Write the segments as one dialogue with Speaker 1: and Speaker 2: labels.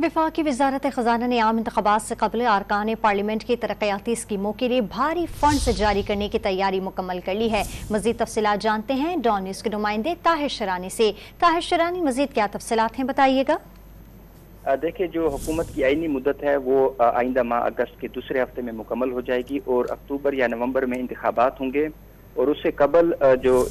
Speaker 1: वफाकी वज़ारत ख़ज़ाना ने आम इंतख़ाबात से क़ब्ल अरकान पार्लियामेंट की तरक्याती स्कीमों के लिए भारी फंड्स जारी करने की तैयारी मुकम्मल कर ली है। मज़ीद तफ़सीलात जानते हैं डॉन न्यूज़ के नुमाइंदे ताहिर शरानी से। ताहिर शरानी, मज़ीद क्या तफ़सीलात हैं, बताइएगा।
Speaker 2: देखिए, जो हुकूमत की आईनी मुद्दत है वो आइंदा माह अगस्त के दूसरे हफ्ते में मुकम्मल हो जाएगी और अक्टूबर या नवंबर में इंतखाबात होंगे और उससे कबल जो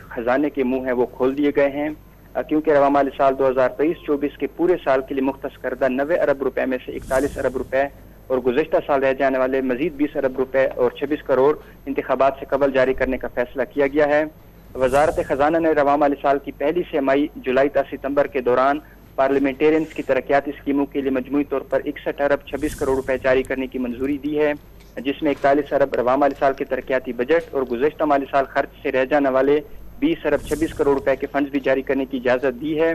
Speaker 2: खजाने के मुंह हैं वो खोल दिए गए हैं, क्योंकि रवा माली साल 2023-24 के पूरे साल के लिए मुख्तस करदा 90 अरब रुपए में से 41 अरब रुपए और गुज़श्ता साल रह जाने वाले मजीद 20 अरब रुपए और 26 करोड़ इंतखाबात से कबल जारी करने का फैसला किया गया है। वजारत खजाना ने रवा माली साल की पहली छमाही जुलाई ta सितंबर के दौरान पार्लियामेंटेरियंस की तरक्याती स्कीमों के लिए मजमूई तौर पर 61 अरब 26 करोड़ रुपए जारी करने की मंजूरी दी है, जिसमें 41 अरब रवा माली साल के तरक्याती बजट और गुज़श्ता माली साल खर्च से रह जाने वाले 20 अरब 26 करोड़ रुपए के फंड्स भी जारी करने की इजाजत दी है।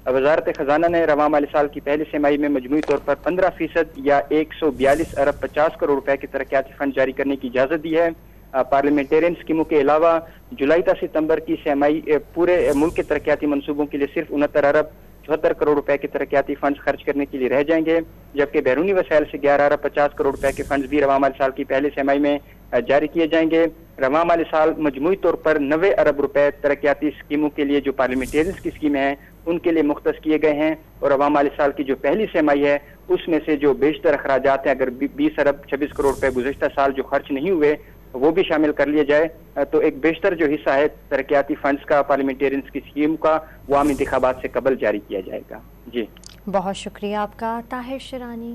Speaker 2: वजारत खजाना ने रवा माली साल की पहली छमाही में मजमूई तौर पर 15% या 142 अरब 50 करोड़ रुपए के तरक्याती फंड जारी करने की इजाजत दी है। पार्लियामेंटेरियन स्कीमों के अलावा जुलाई ta सितंबर की छमाही पूरे मुल्क के तरक्याती मनसूबों के लिए सिर्फ 69 अरब 74 करोड़ रुपए के तरक्याती फंड खर्च करने के लिए रह जाएंगे, जबकि बैरूनी वसाइल से 11 अरब 50 करोड़ रुपए के फंड भी रवा माली साल की पहली छमाही में जारी किए जाएंगे। रवा माली साल मजमूई तौर पर 90 अरब रुपए तरक्याती स्कीमों के लिए जो पार्लियामेंटेरियंस की स्कीमें हैं उनके लिए मुख्तस किए गए हैं और रवा माली साल की जो पहली छमाही है उसमें से जो बेशतर अखराजात हैं, अगर 20 अरब 26 करोड़ रुपए गुज़श्ता साल जो खर्च नहीं हुए वो भी शामिल कर लिया जाए तो एक बेशतर जो हिस्सा है तरक्याती फंड्स का पार्लियामेंटेरियंस की स्कीम का वो आम इंतखाबात से कबल जारी किया जाएगा। जी,
Speaker 1: बहुत शुक्रिया आपका ताहिर शरानी।